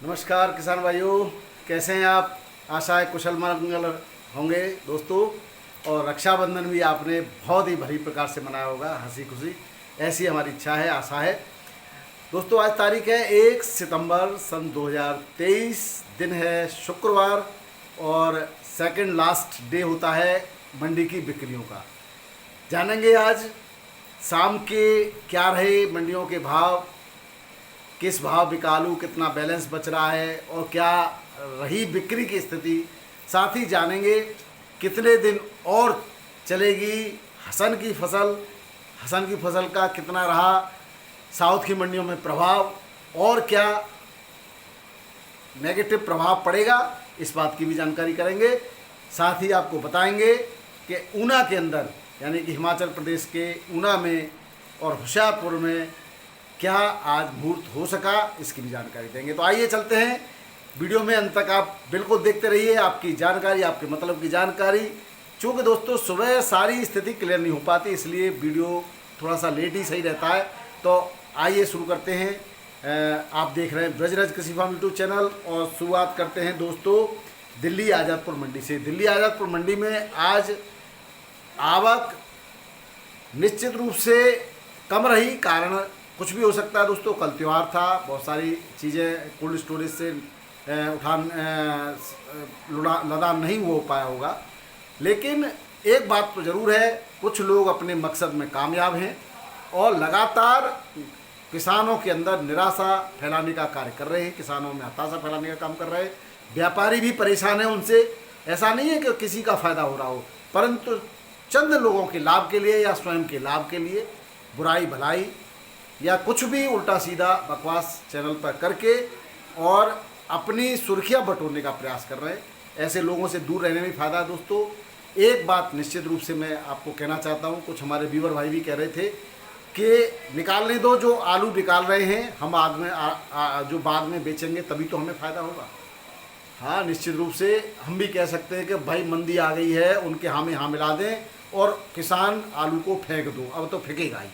नमस्कार किसान भाइयों, कैसे हैं आप। आशा है कुशल मंगल होंगे दोस्तों। और रक्षाबंधन भी आपने बहुत ही भली प्रकार से मनाया होगा, हंसी खुशी। ऐसी हमारी इच्छा है, आशा है दोस्तों। आज तारीख है 1 सितंबर सन 2023, दिन है शुक्रवार और सेकंड लास्ट डे होता है मंडी की बिक्रियों का। जानेंगे आज शाम के क्या रहे मंडियों के भाव, किस भाव बिका आलू, कितना बैलेंस बच रहा है और क्या रही बिक्री की स्थिति। साथ ही जानेंगे कितने दिन और चलेगी हसन की फसल, हसन की फसल का कितना रहा साउथ की मंडियों में प्रभाव और क्या नेगेटिव प्रभाव पड़ेगा, इस बात की भी जानकारी करेंगे। साथ ही आपको बताएंगे कि ऊना के अंदर यानी कि हिमाचल प्रदेश के ऊना में और होशियारपुर में क्या आज मुहूर्त हो सका, इसकी भी जानकारी देंगे। तो आइए चलते हैं वीडियो में, अंत तक आप बिल्कुल देखते रहिए। आपकी जानकारी, आपके मतलब की जानकारी। चूँकि दोस्तों सुबह सारी स्थिति क्लियर नहीं हो पाती, इसलिए वीडियो थोड़ा सा लेट ही सही रहता है। तो आइए शुरू करते हैं। आप देख रहे हैं ब्रजराज कृषि फार्म यूट्यूब चैनल और शुरुआत करते हैं दोस्तों दिल्ली आज़ादपुर मंडी से। दिल्ली आज़ादपुर मंडी में आज आवक निश्चित रूप से कम रही। कारण कुछ भी हो सकता है दोस्तों, कल त्यौहार था, बहुत सारी चीज़ें कोल्ड स्टोरेज से लदान नहीं हो पाया होगा। लेकिन एक बात तो ज़रूर है, कुछ लोग अपने मकसद में कामयाब हैं और लगातार किसानों के अंदर निराशा फैलाने का कार्य कर रहे हैं, किसानों में हताशा फैलाने का काम कर रहे हैं। व्यापारी भी परेशान हैं उनसे। ऐसा नहीं है कि किसी का फ़ायदा हो रहा हो, परंतु चंद लोगों के लाभ के लिए या स्वयं के लाभ के लिए बुराई भलाई या कुछ भी उल्टा सीधा बकवास चैनल पर करके और अपनी सुर्खियां बटोरने का प्रयास कर रहे हैं। ऐसे लोगों से दूर रहने में फ़ायदा है दोस्तों। एक बात निश्चित रूप से मैं आपको कहना चाहता हूं, कुछ हमारे व्यूवर भाई भी कह रहे थे कि निकालने दो, जो आलू निकाल रहे हैं हम बाद में जो बाद में बेचेंगे तभी तो हमें फ़ायदा होगा। हाँ, निश्चित रूप से हम भी कह सकते हैं कि भाई मंदी आ गई है, उनके हाँ में हाँ मिला दें और किसान आलू को फेंक दो, अब तो फेंकेगा ही।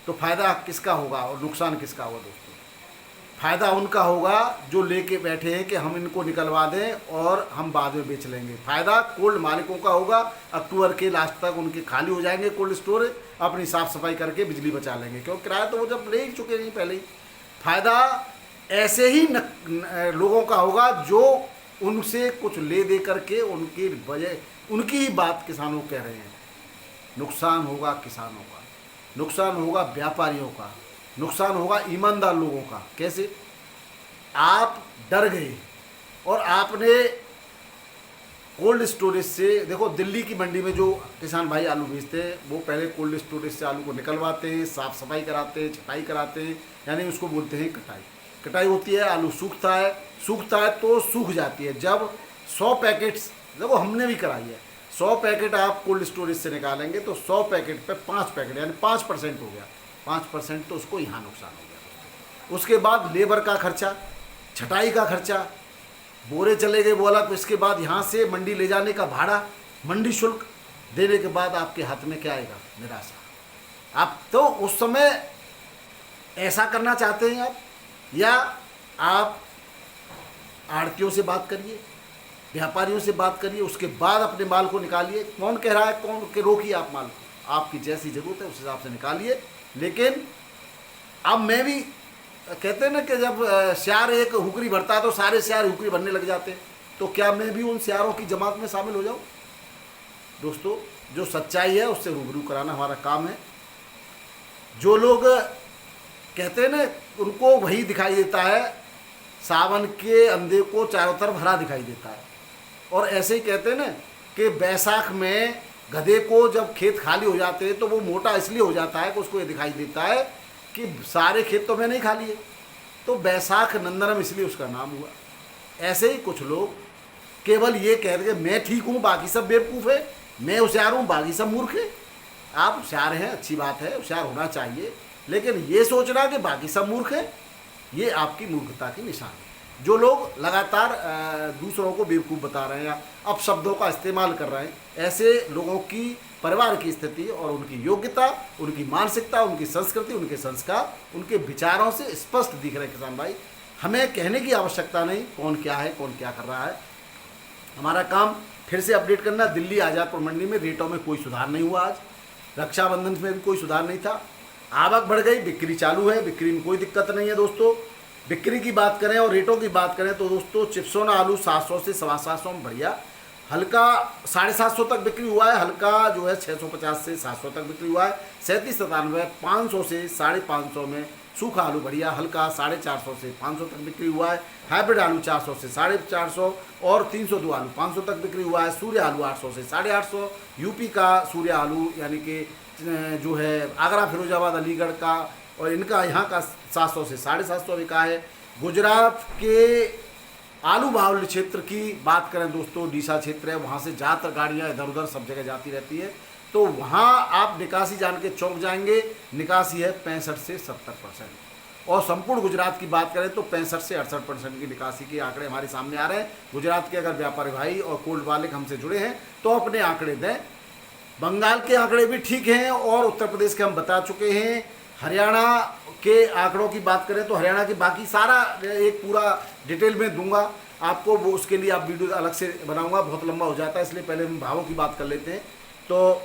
तो फ़ायदा किसका होगा और नुकसान किसका होगा दोस्तों? फ़ायदा उनका होगा जो लेके बैठे हैं कि हम इनको निकलवा दें और हम बाद में बेच लेंगे। फ़ायदा कोल्ड मालिकों का होगा। अक्टूबर के लास्ट तक उनके खाली हो जाएंगे कोल्ड स्टोर, अपनी साफ़ सफाई करके बिजली बचा लेंगे, क्योंकि किराया तो वो जब ले ही चुके नहीं पहले ही। फ़ायदा ऐसे ही लोगों का होगा जो उनसे कुछ ले दे करके उनकी वजह उनकी ही बात किसानों कह रहे हैं। नुकसान होगा किसानों का, नुकसान होगा व्यापारियों का, नुकसान होगा ईमानदार लोगों का। कैसे? आप डर गए और आपने कोल्ड स्टोरेज से, देखो दिल्ली की मंडी में जो किसान भाई आलू बेचते हैं वो पहले कोल्ड स्टोरेज से आलू को निकलवाते हैं, साफ़ सफाई कराते हैं, छटाई कराते हैं, यानी उसको बोलते हैं कटाई। कटाई होती है, आलू सूखता है तो सूख जाती है। जब 100 पैकेट्स, देखो हमने भी कराई है, 100 पैकेट आप कोल्ड स्टोरेज से निकालेंगे तो 100 पैकेट पे 5 पैकेट यानी 5% हो गया। 5% तो उसको यहाँ नुकसान हो गया। उसके बाद लेबर का खर्चा, छटाई का खर्चा, बोरे चले गए बोला, तो इसके बाद यहाँ से मंडी ले जाने का भाड़ा, मंडी शुल्क देने के बाद आपके हाथ में क्या आएगा? निराशा। आप तो उस समय ऐसा करना चाहते हैं आप, या आप आड़तियों से बात करिए, व्यापारियों से बात करिए, उसके बाद अपने माल को निकालिए। कौन कह रहा है, कौन के रोकिए आप माल को, आपकी जैसी ज़रूरत है उस हिसाब से निकालिए। लेकिन अब मैं भी कहते हैं ना कि जब श्यार एक हुकरी भरता है तो सारे श्यार हुकरी भरने लग जाते हैं, तो क्या मैं भी उन श्यारों की जमात में शामिल हो जाऊं? दोस्तों, जो सच्चाई है उससे रूबरू कराना हमारा काम है। जो लोग कहते हैं ना, उनको वही दिखाई देता है, सावन के अंधे को चारों तरफ हरा दिखाई देता है। और ऐसे ही कहते हैं ना कि बैसाख में गधे को जब खेत खाली हो जाते हैं तो वो मोटा इसलिए हो जाता है कि उसको ये दिखाई देता है कि सारे खेत तो मैंने ही खा लिए, तो बैसाख नंदनम इसलिए उसका नाम हुआ। ऐसे ही कुछ लोग केवल ये कह रहे मैं ठीक हूँ बाकी सब बेवकूफ़ है, मैं होशियार हूँ बाकी सब मूर्ख है। आप होशियार हैं, अच्छी बात है, होशियार होना चाहिए, लेकिन ये सोचना कि बाकी सब मूर्ख है, ये आपकी मूर्खता की निशान है। जो लोग लगातार दूसरों को बेवकूफ़ बता रहे हैं या अपशब्दों का इस्तेमाल कर रहे हैं, ऐसे लोगों की परिवार की स्थिति और उनकी योग्यता, उनकी मानसिकता, उनकी संस्कृति, उनके संस्कार, उनके विचारों से स्पष्ट दिख रहे हैं किसान भाई। हमें कहने की आवश्यकता नहीं कौन क्या है, कौन क्या कर रहा है। हमारा काम फिर से अपडेट करना। दिल्ली आज़ादपुर मंडी में रेटों में कोई सुधार नहीं हुआ। आज रक्षाबंधन में भी कोई सुधार नहीं था। आवक बढ़ गई, बिक्री चालू है, बिक्री में कोई दिक्कत नहीं है दोस्तों। बिक्री की बात करें और रेटों की बात करें तो दोस्तों चिप्सोना आलू 700 से 725 में बढ़िया, हल्का 750 तक बिक्री हुआ है, हल्का जो है 650 से 700 तक बिक्री हुआ है। 3797 500 से 550 में सूखा आलू बढ़िया, हल्का 450 से 500 तक बिक्री हुआ है। हाइब्रिड आलू 400 से 450 और 302 आलू 500 तक बिक्री हुआ है। सूर्य आलू 800 से 850, यूपी का सूर्य आलू यानी कि जो है आगरा, फिरोजाबाद, अलीगढ़ का और इनका यहाँ का 700 से 750 बिका है। गुजरात के आलू बाहुल्य क्षेत्र की बात करें दोस्तों, डीसा क्षेत्र है, वहाँ से ज़्यादातर गाड़ियाँ इधर उधर सब जगह जाती रहती है, तो वहाँ आप निकासी जान के चौंक जाएंगे। निकासी है 65 से 70%। और संपूर्ण गुजरात की बात करें तो 65 से 68% की निकासी के आंकड़े हमारे सामने आ रहे हैं। गुजरात के अगर व्यापारी भाई और कोल्ड वाले हमसे जुड़े हैं तो अपने आंकड़े दें। बंगाल के आंकड़े भी ठीक हैं और उत्तर प्रदेश के हम बता चुके हैं। हरियाणा के आंकड़ों की बात करें तो हरियाणा की बाकी सारा एक पूरा डिटेल में दूंगा आपको, वो उसके लिए आप वीडियो अलग से बनाऊंगा, बहुत लंबा हो जाता है, इसलिए पहले हम भावों की बात कर लेते हैं। तो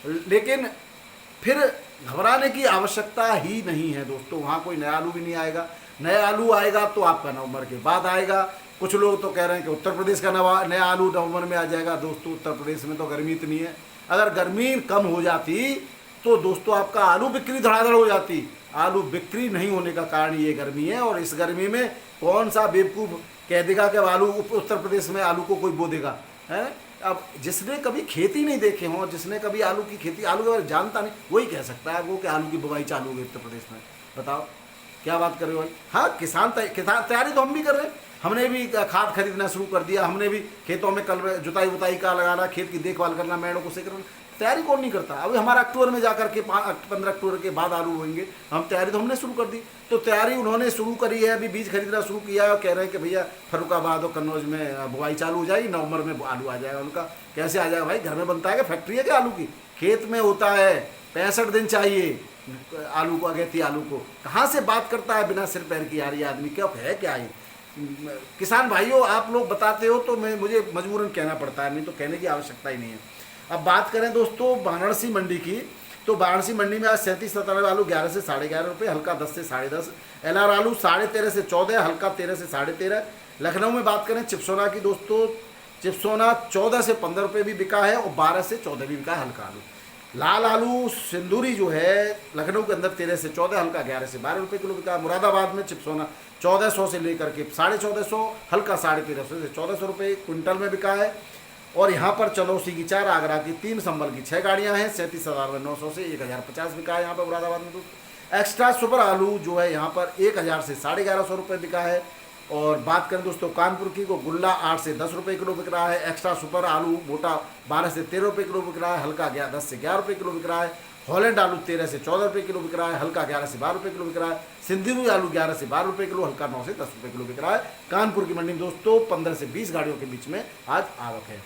लेकिन फिर घबराने की आवश्यकता ही नहीं है दोस्तों। वहाँ कोई नया आलू भी नहीं आएगा। नया आलू आएगा तो आपका नवंबर के बाद आएगा। कुछ लोग तो कह रहे हैं कि उत्तर प्रदेश का नया आलू नवंबर में आ जाएगा। दोस्तों उत्तर प्रदेश में तो गर्मी इतनी है, अगर गर्मी कम हो जाती तो दोस्तों आपका आलू बिक्री धड़ाधड़ हो जाती। आलू बिक्री नहीं होने का कारण ये गर्मी है, और इस गर्मी में कौन सा बेवकूफ़ कह देगा कि आलू उत्तर प्रदेश में आलू को कोई बो देगा, है? अब जिसने कभी खेती नहीं देखे हों, जिसने कभी आलू की खेती, आलू के बारे में जानता नहीं, वही कह सकता है वो कि आलू की बुवाई चालू हो गई उत्तर प्रदेश में। बताओ क्या बात कर रहे हो भाई? हाँ, किसान तैयारी तो हम भी कर रहे हैं। हमने भी खाद खरीदना शुरू कर दिया, हमने भी खेतों में कल जुताई वुताई का लगाना, खेत की देखभाल करना, मेड़ों को सही करना। तैयारी कौन नहीं करता? अभी हमारा अक्टूबर में जाकर के 15 अक्टूबर के बाद आलू होंगे, हम तैयारी तो हमने शुरू कर दी। तो तैयारी उन्होंने शुरू करी है, अभी बीज खरीदना शुरू किया है और कह रहे हैं कि भैया फर्रुखाबाद और कन्नौज में बुआई चालू हो जाएगी, नवंबर में आलू आ जाएगा। उनका कैसे आ जाएगा भाई? घर में बनता है कि फैक्ट्री है क्या आलू की? खेत में होता है, 65 दिन चाहिए आलू को, अगेती आलू को। कहाँ से बात करता है बिना सिर पैर की यार ये आदमी? क्या है क्या ये? किसान भाइयों आप लोग बताते हो तो मुझे मजबूरन कहना पड़ता है, नहीं तो कहने की आवश्यकता ही नहीं है। अब बात करें दोस्तों वाराणसी मंडी की, तो वाराणसी मंडी में आज 3797 आलू 11 से 11.5 रुपये, हल्का 10 से 10.5। LR आलू 13.5 से 14, हल्का 13 से 13.5। लखनऊ में बात करें चिप्सोना की दोस्तों, चिप्सोना 14 से 15 रुपये भी बिका है और 12 से 14 भी बिका है हल्का आलू। लाल आलू सिंदूरी जो है लखनऊ के अंदर 13 से 14, हल्का 11 से 12 रुपये किलो बिका। मुरादाबाद में चिप्सोना 1400 से लेकर के 1450, हल्का 1350 से 1400 रुपये क्विंटल में बिका है। और यहाँ पर चंदौसी की 4, आगरा की 3, संभल की 6 गाड़ियाँ हैं। 37,900 से 1050 बिका है यहाँ पर मुरादाबाद में। दोस्तों एक्स्ट्रा सुपर आलू जो है यहाँ पर 1000 से 1150 रुपये बिका है। और बात करें दोस्तों कानपुर की, को गुल्ला 8 से 10 रुपये किलो बिक रहा है। एक्स्ट्रा सुपर आलू मोटा 12 से 13 रुपये किलो बिक रहा है, हल्का 10 से 11 रुपये किलो बिक रहा है। हॉलैंड आलू 13 से 14 रुपये किलो बिक रहा है, हल्का 11 से 12 रुपये किलो बिक रहा है। सिंदूरी आलू 11 से 12 रुपये किलो, हल्का 9 से 10 रुपये किलो बिक रहा है। कानपुर की मंडी में दोस्तों 15 से 20 गाड़ियों के बीच में आज आवक है।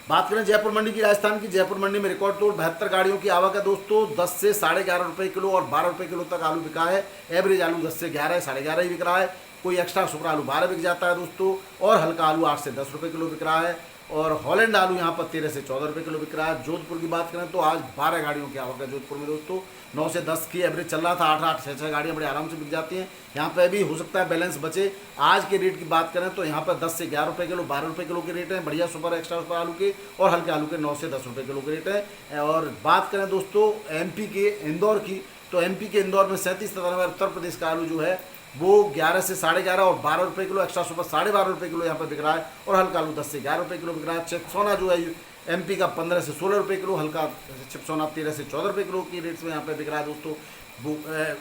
बात करें जयपुर मंडी की, राजस्थान की, जयपुर मंडी में रिकॉर्ड तोड़ 72 गाड़ियों की आवक है दोस्तों। 10 से 11.5 रुपये किलो और 12 रुपये किलो तक आलू बिका है। एवरेज आलू 10 से 11, 11.5 ही बिक रहा है। कोई एक्स्ट्रा सुपर आलू 12 बिक जाता है दोस्तों, और हल्का आलू 8 से 10 रुपये किलो बिक रहा है। और हॉलैंड आलू यहाँ पर 13 से 14 रुपये किलो बिक रहा है। जोधपुर की बात करें तो आज 12 गाड़ियों की आवक है जोधपुर में दोस्तों। 9 से 10 की एवरेज चल रहा था, 8 6 गाड़ियाँ बड़े आराम से बिक जाती हैं। यहाँ पे भी हो सकता है बैलेंस बचे। आज के रेट की बात करें तो यहाँ पर 10 से 11 रुपये किलो, 12 रुपये किलो के रेट हैं बढ़िया सुपर एक्स्ट्रा सुपर आलू के, और हल्के आलू के 9 से 10 रुपये किलो के रेट हैं। और बात करें दोस्तों MP के इंदौर की, तो MP के इंदौर में 37,97 उत्तर प्रदेश का आलू जो है वो 11 से 11.5 और 12 रुपये किलो, एक्स्ट्रा सुपर 12.5 रुपये किलो यहाँ पर बिक रहा है। और हल्का आलू 10 से 11 रुपये किलो बिक रहा है। चिप्सोना जो है MP का 15 से 16 रुपये किलो, हल्का चिप्सोना 13 से 14 रुपये किलो की रेट्स में यहाँ पे बिक रहा है दोस्तों।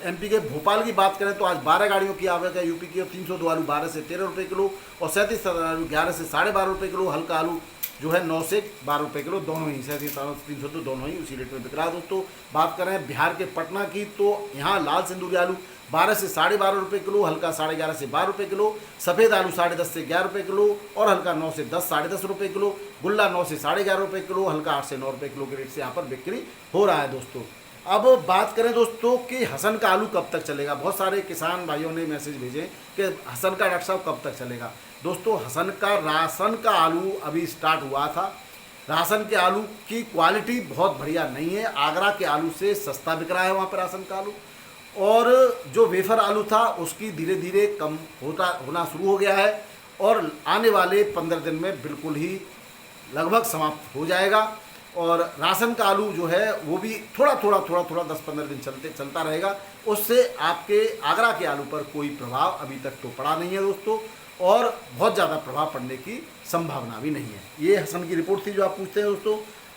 MP के भोपाल की बात करें तो आज 12 गाड़ियों की आवक है UP की, और 302 आलू 12 से 13 रुपये किलो, और 37 आलू 11 से 12.5 रुपये किलो, हल्का आलू जो है 9 से 12 रुपये किलो, दोनों ही 37 302 दोनों ही उसी रेट में बिक रहा है दोस्तों। बात करें बिहार के पटना की, तो यहाँ लाल सिंदूरी आलू 12 से 12.5 रुपये किलो, हल्का 11.5 से 12 रुपये किलो। सफ़ेद आलू 10.5 से 11 रुपये किलो, और हल्का 9 से 10 10.5 रुपये किलो। गुल्ला 9 से 11.5 रुपये किलो, हल्का 8 से 9 रुपये किलो के रेट से यहाँ पर बिक्री हो रहा है दोस्तों। अब बात करें दोस्तों कि हसन का आलू कब तक चलेगा। बहुत सारे किसान भाइयों ने मैसेज भेजे कि हसन का डॉक्टर साहब कब तक चलेगा। दोस्तों हसन का राशन का आलू अभी स्टार्ट हुआ था। राशन के आलू की क्वालिटी बहुत बढ़िया नहीं है, आगरा के आलू से सस्ता बिक रहा है वहाँ पर राशन का आलू। और जो वेफर आलू था उसकी धीरे धीरे कम होना शुरू हो गया है और आने वाले 15 दिन में बिल्कुल ही लगभग समाप्त हो जाएगा। और राशन का आलू जो है वो भी थोड़ा थोड़ा 10-15 दिन चलता रहेगा। उससे आपके आगरा के आलू पर कोई प्रभाव अभी तक तो पड़ा नहीं है दोस्तों, और बहुत ज़्यादा प्रभाव पड़ने की संभावना भी नहीं है। ये हसन की रिपोर्ट थी जो आप पूछते हैं दोस्तों।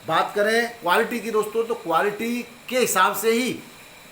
बात करें क्वालिटी की दोस्तों, तो क्वालिटी के हिसाब से ही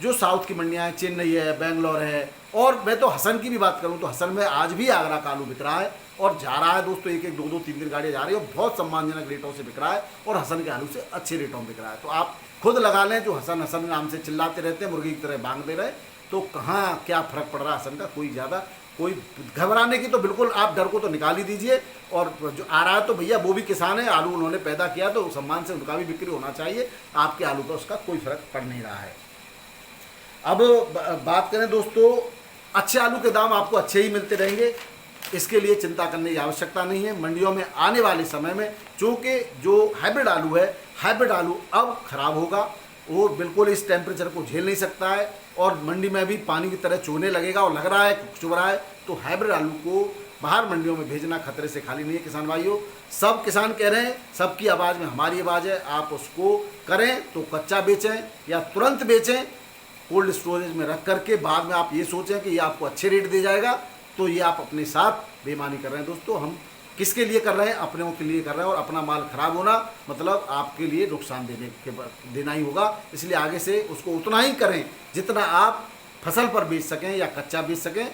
जो साउथ की मंडियाँ हैं, चेन्नई है, बेंगलोर है, और मैं तो हसन की भी बात करूं तो हसन में आज भी आगरा का आलू बिक रहा है और जा रहा है दोस्तों। एक एक 2-2 3-3 गाड़ियाँ जा रही है और बहुत सम्मानजनक रेटों से बिक रहा है और हसन के आलू से अच्छे रेटों में बिक रहा है। तो आप खुद लगा लें, जो हसन हसन नाम से चिल्लाते रहते हैं, मुर्गी की तरह बांग दे रहे, तो कहाँ क्या फ़र्क पड़ रहा है हसन का। कोई घबराने की तो बिल्कुल आप डर को तो निकाल ही दीजिए। और जो आ रहा है तो भैया वो भी किसान है, आलू उन्होंने पैदा किया तो सम्मान से उनका भी बिक्री होना चाहिए। आपके आलू पर उसका कोई फ़र्क पड़ नहीं रहा है। अब बात करें दोस्तों, अच्छे आलू के दाम आपको अच्छे ही मिलते रहेंगे, इसके लिए चिंता करने की आवश्यकता नहीं है। मंडियों में आने वाले समय में चूँकि जो हाइब्रिड आलू है, हाइब्रिड आलू अब खराब होगा, वो बिल्कुल इस टेम्परेचर को झेल नहीं सकता है और मंडी में भी पानी की तरह चूहने लगेगा और लग रहा है, चुभ रहा है। तो हाइब्रिड आलू को बाहर मंडियों में भेजना खतरे से खाली नहीं है किसान भाइयों। सब किसान कह रहे हैं, सबकी आवाज़ में हमारी आवाज़ है, आप उसको करें तो कच्चा बेचें या तुरंत बेचें कोल्ड स्टोरेज में रख करके। बाद में आप ये सोचें कि ये आपको अच्छे रेट दे जाएगा, तो ये आप अपने साथ बेईमानी कर रहे हैं दोस्तों। हम किसके लिए कर रहे हैं? अपने के लिए कर रहे हैं, और अपना माल खराब होना मतलब आपके लिए नुकसान देना ही होगा। इसलिए आगे से उसको उतना ही करें जितना आप फसल पर बेच सकें या कच्चा बेच सकें।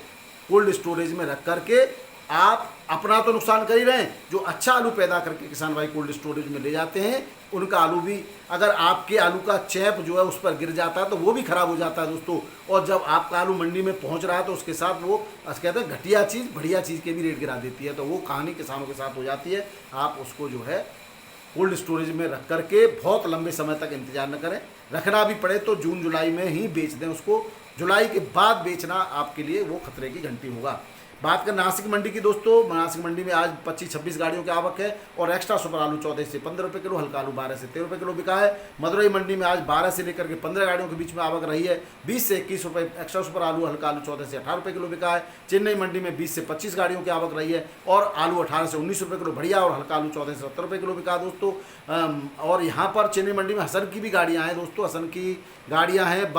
कोल्ड स्टोरेज में रख करके आप अपना तो नुकसान कर ही रहे हैं, जो अच्छा आलू पैदा करके किसान भाई कोल्ड स्टोरेज में ले जाते हैं उनका आलू भी, अगर आपके आलू का चैप जो है उस पर गिर जाता है तो वो भी खराब हो जाता है दोस्तों। और जब आपका आलू मंडी में पहुंच रहा है तो उसके साथ वो कहते हैं घटिया चीज़ बढ़िया चीज़ के भी रेट गिरा देती है। तो वो कहानी किसानों के साथ हो जाती है। आप उसको जो है कोल्ड स्टोरेज में रख करके बहुत लंबे समय तक इंतजार न करें। रखना भी पड़े तो जून जुलाई में ही बेच दें उसको। जुलाई के बाद बेचना आपके लिए वो खतरे की घंटी होगा। बात करें नासिक मंडी की दोस्तों, नासिक मंडी में आज 25-26 गाड़ियों की आवक है और एक्स्ट्रा सुपर आलू 14 से 15 रुपये किलो, हल्का आलू 12 से 13 रुपये किलो बिका है। मदुरई मंडी में आज 12 से लेकर के 15 गाड़ियों के बीच में आवक रही है। 20 से 21 रुपये एक्स्ट्रा सुपर आलू, हल्का आलू 14 से 18 रुपये किलो बिका है। चेन्नई मंडी में 20 से 25 गाड़ियों की आवक रही है और आलू 18 से 19 रुपये किलो बढ़िया, और हल्का आलू 14 से 70 रुपये किलो बिका दोस्तों। और यहाँ पर चेन्नई मंडी में हसन की भी गाड़ियाँ हैं दोस्तों, हसन की गाड़ियाँ हैं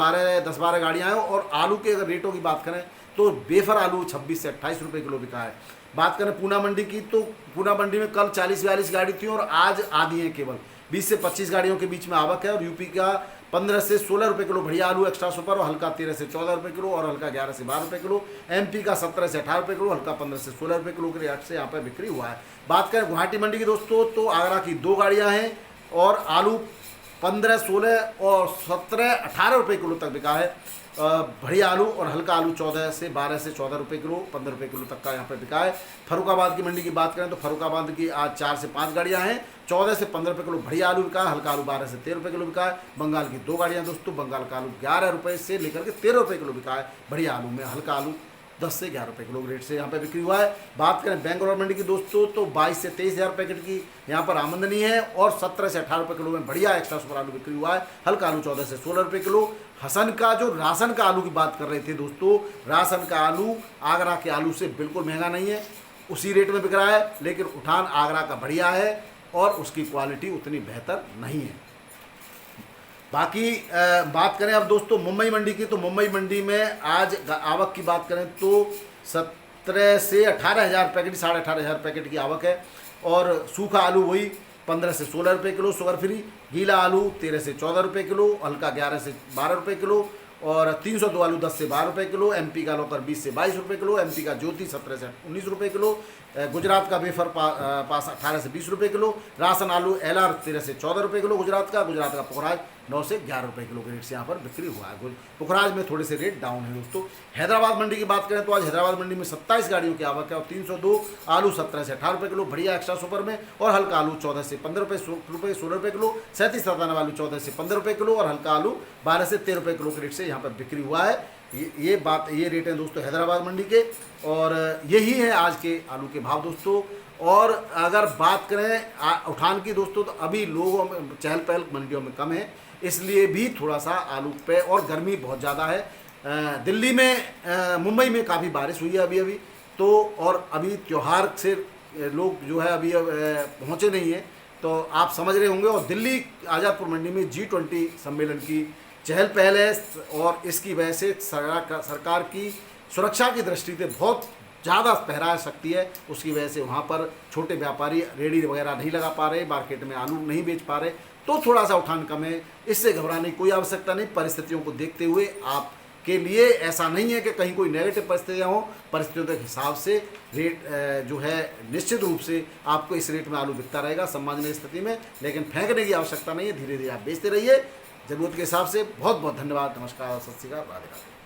10-12 गाड़ियाँ हैं। और आलू के अगर रेटों की बात करें तो बेफर आलू 26 से 28 रुपये किलो बिका है। बात करें पूना मंडी की, तो पूना मंडी में कल 40-42 गाड़ी थी और आज आधी है, केवल 20 से 25 गाड़ियों के बीच में आवक है। और यूपी का 15 से 16 रुपये किलो बढ़िया आलू एक्स्ट्रा सुपर, और हल्का 13 से 14 रुपये किलो और हल्का 11 से 12 रुपये किलो। एमपी का 17 से 18 रुपये किलो, हल्का 15 से 16 रुपये किलो के रेट से यहाँ पर बिक्री हुआ है। बात करें गुवाहाटी मंडी की दोस्तों, तो आगरा की 2 गाड़ियाँ हैं और आलू 15, 16 और 17, 18 रुपये किलो तक बिका है बढ़िया आलू, और हल्का आलू 12 से 14 रुपये किलो, 15 रुपये किलो तक का यहाँ पे बिका है। फरुखाबाद की मंडी की बात करें तो फरुखाबाद की आज 4 से 5 गाड़ियाँ हैं, 14 से 15 रुपये किलो बढ़िया आलू बिका है, हल्का आलू 12 से 13 रुपये किलो बिका है। बंगाल की 2 गाड़ियाँ दोस्तों, बंगाल का आलू 11 रुपये से लेकर के 13 रुपये किलो बिका है बढ़िया आलू में, हल्का आलू 10 से 11 रुपये किलो रेट से यहाँ पे बिक्री हुआ है। बात करें बेंगलोर मंडी की दोस्तों, तो 22 से 23 हज़ार पैकेट की यहाँ पर आमदनी है और 17 से 18 रुपये किलो में बढ़िया एक्स्ट्रा सुपर आलू बिक्री हुआ है। हल्का आलू 14 से 16 रुपये किलो। हसन का जो राशन का आलू की बात कर रहे थे दोस्तों, राशन का आलू आगरा के आलू से बिल्कुल महंगा नहीं है, उसी रेट में बिक रहा है, लेकिन उठान आगरा का बढ़िया है और उसकी क्वालिटी उतनी बेहतर नहीं है। बाकी बात करें अब दोस्तों मुंबई मंडी की, तो मुंबई मंडी में आज आवक की बात करें तो 17 से 18 हज़ार पैकेट, 18.5 हज़ार पैकेट की आवक है। और सूखा आलू वही 15 से 16 रुपये किलो शुगर फ्री, गीला आलू 13 से 14 रुपये किलो, हल्का 11 से 12 रुपये किलो, और 302 आलू 10 से 12 रुपये किलो। एमपी का लोकर 20 से 22 रुपये किलो, एमपी का ज्योति 17 से 19 रुपये किलो, गुजरात का वेफर पास 18 से 20 रुपये किलो। राशन आलू एलआर 13 से 14 रुपये किलो गुजरात का पोखराज 9 से 11 रुपये किलो के रेट से यहाँ पर बिक्री हुआ है। पुखराज में थोड़े से रेट डाउन है दोस्तों। हैदराबाद मंडी की बात करें तो आज हैदराबाद मंडी में 27 गाड़ियों की आवक है और 302 आलू 17 से 18 रुपये किलो, बढ़िया एक्स्ट्रा सुपर में, और हल्का आलू 14 से 15 रुपये 16 रुपये किलो, 37 सताना आलू 14 से 15 रुपये किलो और हल्का आलू 12 से 13 रुपये किलो के रेट से यहाँ पर बिक्री हुआ है। ये रेट हैं दोस्तों हैदराबाद मंडी के, और यही है आज के आलू के भाव दोस्तों। और अगर बात करें उठान की दोस्तों, तो अभी लोगों में चहल पहल मंडियों में कम है, इसलिए भी थोड़ा सा आलू पे, और गर्मी बहुत ज़्यादा है। दिल्ली में मुंबई में काफ़ी बारिश हुई है अभी तो, और अभी त्यौहार से लोग जो है अभी पहुँचे नहीं हैं, तो आप समझ रहे होंगे। और दिल्ली आज़ादपुर मंडी में G20 सम्मेलन की चहल पहल है, और इसकी वजह से सरकार की सुरक्षा की दृष्टि से बहुत ज़्यादा पहरा सकती है। उसकी वजह से वहाँ पर छोटे व्यापारी रेडी वगैरह नहीं लगा पा रहे, मार्केट में आलू नहीं बेच पा रहे, तो थोड़ा सा उठान कम है। इससे घबराने की कोई आवश्यकता नहीं। परिस्थितियों को देखते हुए आपके लिए ऐसा नहीं है कि कहीं कोई नेगेटिव परिस्थितियाँ हों, परिस्थितियों के हिसाब से रेट जो है निश्चित रूप से आपको इस रेट में आलू बिकता रहेगा सम्माननीय स्थिति में, लेकिन फेंकने की आवश्यकता नहीं है। धीरे धीरे आप बेचते रहिए ज़रूरत के हिसाब से। बहुत बहुत धन्यवाद, नमस्कार, सत श्री अकाल, राधे राधे।